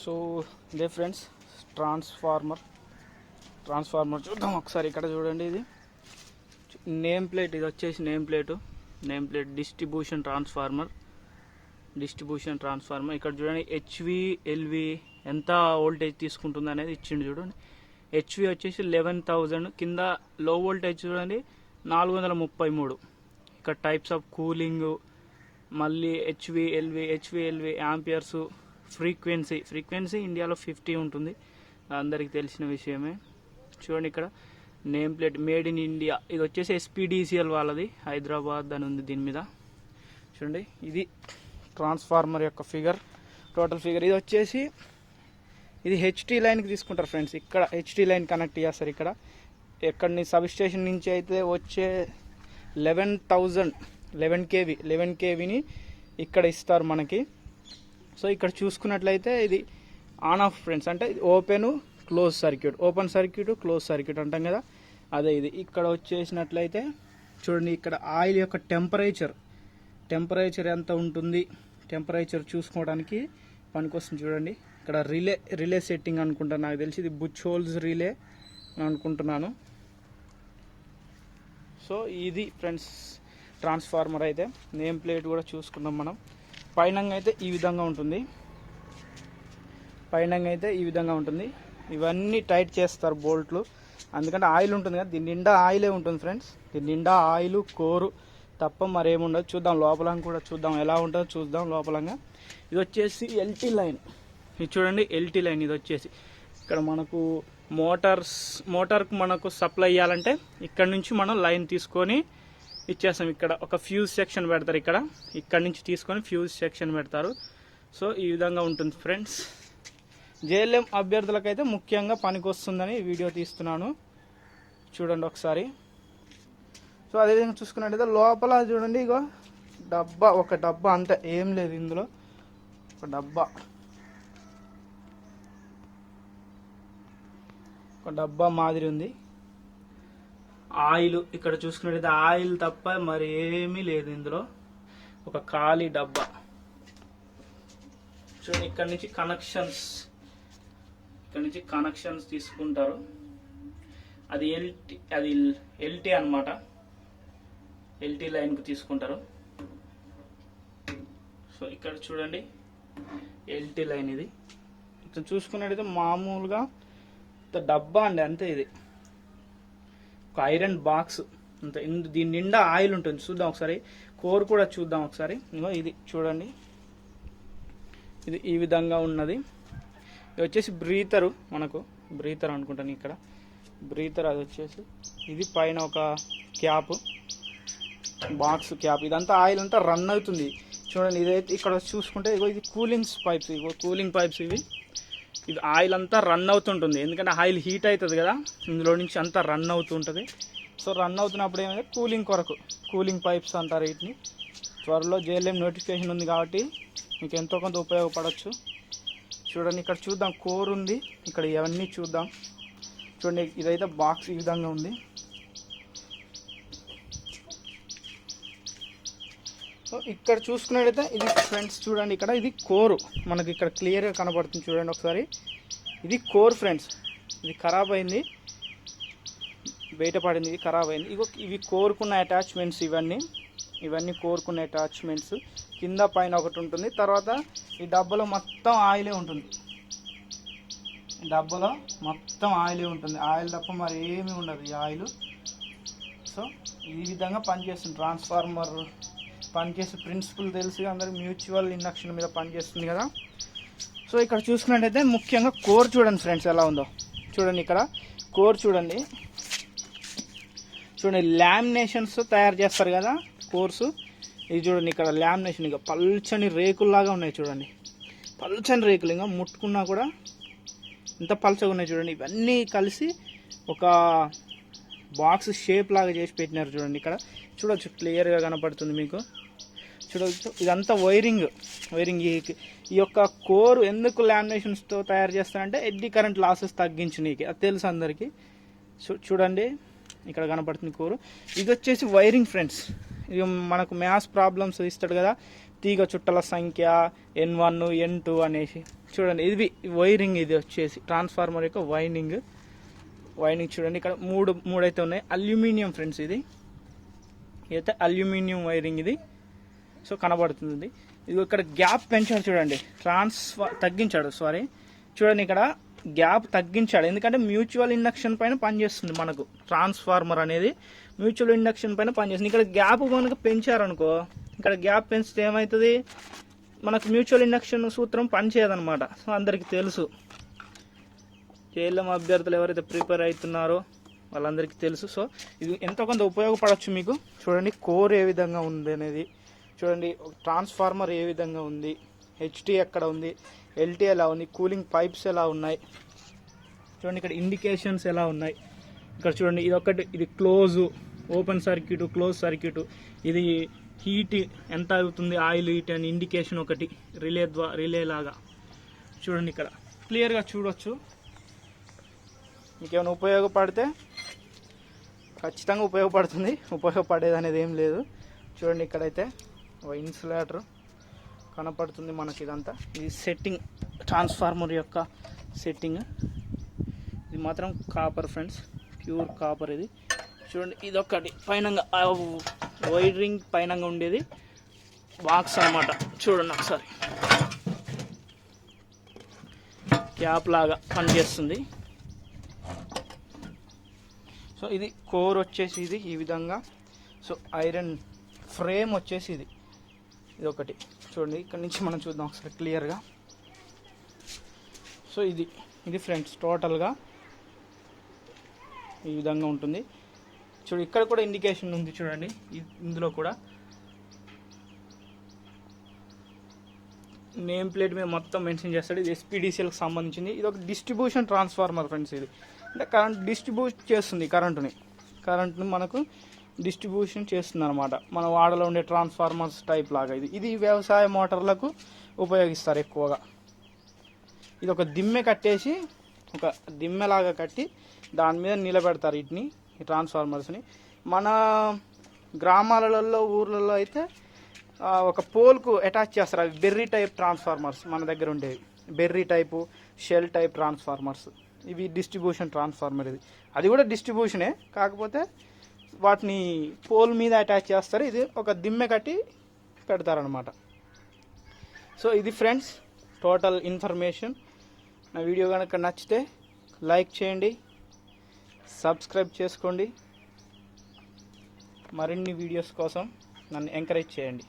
So ఇదే friends transformer చూద్దాం ఒకసారి. ఇక్కడ చూడండి, ఇది నేమ్ ప్లేట్, ఇది వచ్చేసి నేమ్ ప్లేట్ డిస్ట్రిబ్యూషన్ ట్రాన్స్ఫార్మర్. ఇక్కడ చూడండి హెచ్వి ఎల్వి ఎంత వోల్టేజ్ తీసుకుంటుంది అనేది ఇచ్చిండు. చూడండి హెచ్వి వచ్చేసి 11,000, కింద లో వోల్టేజ్ చూడండి 433. ఇక్కడ టైప్స్ ఆఫ్ కూలింగ్, మళ్ళీ హెచ్వి ఎల్వి యాంపియర్స్, ఫ్రీక్వెన్సీ ఇండియాలో 50 ఉంటుంది, అందరికీ తెలిసిన విషయమే. చూడండి ఇక్కడ name plate made in India, ఇది వచ్చేసి ఎస్పీడీసీఎల్ వాళ్ళది, హైదరాబాద్ అని ఉంది దీని మీద. చూడండి ఇది ట్రాన్స్ఫార్మర్ యొక్క టోటల్ ఫిగర్. ఇది వచ్చేసి ఇది హెచ్టీ లైన్కి తీసుకుంటారు ఫ్రెండ్స్. ఇక్కడ హెచ్టీ లైన్ కనెక్ట్ చేస్తారు. ఇక్కడ ఎక్కడి సబ్ స్టేషన్ నుంచి అయితే వచ్చే 11 కేవీని ఇక్కడ ఇస్తారు మనకి. సో ఇక్కడ చూసుకున్నట్లయితే ఇది ఆన్ ఆఫ్ ఫ్రెండ్స్, అంటే ఓపెన్ సర్క్యూట్ క్లోజ్ సర్క్యూట్ అంటాం కదా, అదే ఇది. ఇక్కడ వచ్చేసినట్లయితే చూడండి, ఇక్కడ ఆయిల్ యొక్క టెంపరేచర్ ఎంత ఉంటుంది, టెంపరేచర్ చూసుకోవడానికి పనికొస్తుంది. చూడండి ఇక్కడ రిలే సెట్టింగ్ అనుకుంటాను, నాకు తెలిసి ఇది బుచ్ హోల్స్ రిలే అనుకుంటున్నాను. సో ఇది ఫ్రెండ్స్ ట్రాన్స్ఫార్మర్. అయితే నేమ్ ప్లేట్ కూడా చూసుకున్నాం మనం. పైన అయితే ఈ విధంగా ఉంటుంది. ఇవన్నీ టైట్ చేస్తారు బోల్ట్లు, అందుకంటే ఆయిల్ ఉంటుంది కదా, దీని నిండా ఆయిలే ఉంటుంది ఫ్రెండ్స్. దీని నిండా ఆయిల్ కోరు తప్ప మరేముండదు. చూద్దాం లోపలంగా కూడా చూద్దాం, ఎలా ఉంటుందో చూద్దాం లోపలంగా. ఇది వచ్చేసి ఎల్టీ లైన్, ఇది చూడండి ఎల్టీ లైన్. ఇది వచ్చేసి ఇక్కడ మనకు మోటార్కు మనకు సప్లై ఇవ్వాలంటే ఇక్కడ నుంచి మనం లైన్ తీసుకొని ఇచ్చేస్తాం. ఇక్కడ ఒక ఫ్యూజ్ సెక్షన్ పెడతారు, ఇక్కడ నుంచి తీసుకొని ఫ్యూజ్ సెక్షన్ పెడతారు. సో ఈ విధంగా ఉంటుంది ఫ్రెండ్స్. జేఎల్ఎం అభ్యర్థులకైతే ముఖ్యంగా పనికొస్తుందని వీడియో తీస్తున్నాను, చూడండి ఒకసారి. సో అదేవిధంగా చూసుకున్నట్టయితే లోపల చూడండి, ఇగో ఒక డబ్బా అంతే, ఏం లేదు ఇందులో. ఒక డబ్బా మాదిరి ఉంది. ఆయిల్ ఇక్కడ చూసుకున్నట్టయితే ఆయిల్ తప్ప మరి ఏమీ లేదు ఇందులో, ఒక ఖాళీ డబ్బా. చూడండి ఇక్కడ నుంచి కనెక్షన్స్ తీసుకుంటారు. అది ఎల్టీ అన్నమాట, ఎల్టీ లైన్కి తీసుకుంటారు. సో ఇక్కడ చూడండి ఎల్టీ లైన్. ఇది ఇక్కడ చూసుకున్నట్టయితే మామూలుగా డబ్బా అండి, అంతే. ఇది ఒక ఐరన్ బాక్స్ అంతే. దీని నిండా ఆయిల్ ఉంటుంది. చూద్దాం ఒకసారి, కోర్ కూడా చూద్దాం ఒకసారి. ఇది చూడండి, ఇది ఈ విధంగా ఉన్నది. ఇది వచ్చేసి బ్రీతర్ అనుకుంటాను. ఇక్కడ బ్రీతర్ అది వచ్చేసి, ఇది పైన ఒక బాక్స్ క్యాప్. ఇదంతా ఆయిల్ అంతా రన్ అవుతుంది. చూడండి ఇదైతే ఇక్కడ చూసుకుంటే ఇది కూలింగ్ పైప్స్ ఇవి. ఇది ఆయిల్ అంతా రన్ అవుతుంటుంది, ఎందుకంటే ఆయిల్ హీట్ అవుతుంది కదా, ఇందులో నుంచి అంతా రన్ అవుతుంటుంది. సో రన్ అవుతున్నప్పుడు ఏమైనా కూలింగ్ పైప్స్ అంటారు వీటిని. త్వరలో జేఎల్ఎం నోటిఫికేషన్ ఉంది కాబట్టి మీకు ఎంతో కొంత ఉపయోగపడవచ్చు. చూడండి ఇక్కడ చూద్దాం, కోర్ ఉంది ఇక్కడ, ఇవన్నీ చూద్దాం. చూడండి ఇదైతే బాక్స్ ఈ విధంగా ఉంది. సో ఇక్కడ చూసుకున్నట్టయితే ఇది ఫ్రెండ్స్ చూడండి, ఇక్కడ ఇది కోరు మనకి ఇక్కడ క్లియర్గా కనబడుతుంది. చూడండి ఒకసారి, ఇది కోర్ ఫ్రెండ్స్. ఇది ఖరాబ్ అయింది, బయటపడింది, ఇది ఖరాబ్ అయింది. ఇవి కోరుకున్న అటాచ్మెంట్స్, ఇవన్నీ కోరుకున్న అటాచ్మెంట్స్. కింద పైన ఒకటి ఉంటుంది. తర్వాత ఈ డబ్బాలో మొత్తం ఆయిలే ఉంటుంది. ఆయిల్ తప్ప మరి ఏమీ ఉండదు ఈ ఆయిల్. సో ఈ విధంగా పనిచేస్తుంది ట్రాన్స్ఫార్మర్. పనిచేసే ప్రిన్సిపల్ తెలిసి అందరూ మ్యూచువల్ ఇండక్షన్ మీద పనిచేస్తుంది కదా. సో ఇక్కడ చూసుకున్నట్టయితే ముఖ్యంగా కోర్ చూడండి ఫ్రెండ్స్ ఎలా ఉందో. చూడండి ఇక్కడ కోర్ చూడండి లామినేషన్స్ తయారు చేస్తారు కదా కోర్సు. ఇది చూడండి ఇక్కడ లామినేషన్, ఇక పల్చని రేకుల్లాగా ఉన్నాయి. చూడండి పల్చని రేకులు, ఇంకా ముట్టుకున్నా కూడా ఎంత పల్చగా ఉన్నాయి. చూడండి ఇవన్నీ కలిసి ఒక బాక్స్ షేప్ లాగా చేసి పెట్టినారు. చూడండి ఇక్కడ చూడొచ్చు, క్లియర్గా కనపడుతుంది మీకు. చూడవచ్చు ఇదంతా వైరింగ్. ఈ యొక్క కోర్ ఎందుకు లామినేషన్స్తో తయారు చేస్తారంటే ఎడ్డీ కరెంట్ లాసెస్ తగ్గించనీకి, అది తెలుసు అందరికీ. చూడండి ఇక్కడ కనపడుతుంది కోరు. ఇది వచ్చేసి వైరింగ్ ఫ్రెండ్స్. ఇది మనకు మ్యాథ్స్ ప్రాబ్లమ్స్ ఇస్తాడు కదా, తీగ చుట్టల సంఖ్య N1 N2 అనేసి చూడండి. ఇది వైరింగ్, ఇది వచ్చేసి ట్రాన్స్ఫార్మర్ యొక్క వైండింగ్ చూడండి. ఇక్కడ మూడు అయితే ఉన్నాయి. అల్యూమినియం ఫ్రెండ్స్, ఇది అయితే అల్యూమినియం వైరింగ్ ఇది. సో కనబడుతుంది. ఇది ఇక్కడ గ్యాప్ పెంచాడు చూడండి, తగ్గించాడు చూడండి. ఇక్కడ గ్యాప్ తగ్గించాడు, ఎందుకంటే మ్యూచువల్ ఇండక్షన్ పైన పనిచేస్తుంది. మనకు ట్రాన్స్ఫార్మర్ అనేది మ్యూచువల్ ఇండక్షన్ పైన పనిచేస్తుంది. ఇక్కడ గ్యాప్ మనకు పెంచారనుకో, ఇక్కడ గ్యాప్ పెంచితే ఏమవుతుంది, మనకు మ్యూచువల్ ఇండక్షన్ సూత్రం పనిచేయదనమాట. సో అందరికీ తెలుసు, జేఎల్ఎం అభ్యర్థులు ఎవరైతే ప్రిపేర్ అవుతున్నారో వాళ్ళందరికీ తెలుసు. సో ఇది ఎంతో కొంత ఉపయోగపడవచ్చు మీకు. చూడండి కోర్ ఏ విధంగా ఉంది అనేది చూడండి, ట్రాన్స్ఫార్మర్ ఏ విధంగా ఉంది, హెచ్టీ ఎక్కడ ఉంది, ఎల్టీ ఎలా ఉంది, కూలింగ్ పైప్స్ ఎలా ఉన్నాయి చూడండి. ఇక్కడ ఇండికేషన్స్ ఎలా ఉన్నాయి ఇక్కడ చూడండి. ఇది close, open circuit, close circuit, ఇది హీట్ ఎంత అవుతుంది, ఆయిల్ హీట్ అని ఇండికేషన్ ఒకటి రిలే లాగా చూడండి. ఇక్కడ క్లియర్గా చూడొచ్చు. మీకు ఏమైనా ఉపయోగపడితే ఖచ్చితంగా ఉపయోగపడుతుంది, ఉపయోగపడేది అనేది ఏం లేదు. చూడండి ఇక్కడైతే ఇన్సులేటర్ కనపడుతుంది మనకి. ఇదంతా ఇది సెట్టింగ్, ట్రాన్స్ఫార్మర్ యొక్క సెట్టింగ్. ఇది మాత్రం కాపర్ ఫ్రెండ్స్, ప్యూర్ కాపర్ ఇది. చూడండి ఇదొకటి పైన వైరింగ్ పైన ఉండేది బాక్స్ అన్నమాట. చూడండి ఒకసారి క్యాప్ లాగా పనిచేస్తుంది. సో ఇది కోర్ వచ్చేసి ఇది ఈ విధంగా. సో ఐరన్ ఫ్రేమ్ వచ్చేసి ఇది ఒకటి చూడండి. ఇక్కడ నుంచి మనం చూద్దాం ఒకసారి క్లియర్గా. సో ఇది ఫ్రెండ్స్ టోటల్గా ఈ విధంగా ఉంటుంది. చూడు ఇక్కడ కూడా ఇండికేషన్ ఉంది చూడండి. ఇందులో కూడా నేమ్ ప్లేట్ మీద మొత్తం మెన్షన్ చేస్తాడు. ఇది ఎస్పీడీసీఎల్కి సంబంధించింది. ఇది ఒక డిస్ట్రిబ్యూషన్ ట్రాన్స్ఫార్మర్ ఫ్రెండ్స్. ఇది అంటే కరెంట్ డిస్ట్రిబ్యూట్ చేస్తుంది, కరెంట్ని మనకు డిస్ట్రిబ్యూషన్ చేస్తుంది అనమాట. మన వాడలో ఉండే ట్రాన్స్ఫార్మర్స్ టైప్ లాగా ఇది వ్యవసాయ మోటార్లకు ఉపయోగిస్తారు ఎక్కువగా. ఇది ఒక దిమ్మె కట్టేసి, ఒక దిమ్మెలాగా కట్టి దాని మీద నిలబెడతారు ఈ ట్రాన్స్ఫార్మర్స్ని. మన గ్రామాలలో ఊర్లలో అయితే ఒక పోల్కు అటాచ్ చేస్తారు. అవి బెర్రీ టైప్ ట్రాన్స్ఫార్మర్స్ మన దగ్గర ఉండేవి, berry type, shell type transformers. ఇవి డిస్ట్రిబ్యూషన్ ట్రాన్స్ఫార్మర్. అది కూడా డిస్ట్రిబ్యూషనే, కాకపోతే వాటిని పోల్ మీద అటాచ్ చేస్తారు. ఇది ఒక దిమ్మె కట్టి పెడతారనమాట. సో ఇది ఫ్రెండ్స్ టోటల్ ఇన్ఫర్మేషన్. నా వీడియో కనుక నచ్చితే లైక్ చేయండి, సబ్స్క్రైబ్ చేసుకోండి. మరిన్ని వీడియోస్ కోసం నన్ను ఎంకరేజ్ చేయండి.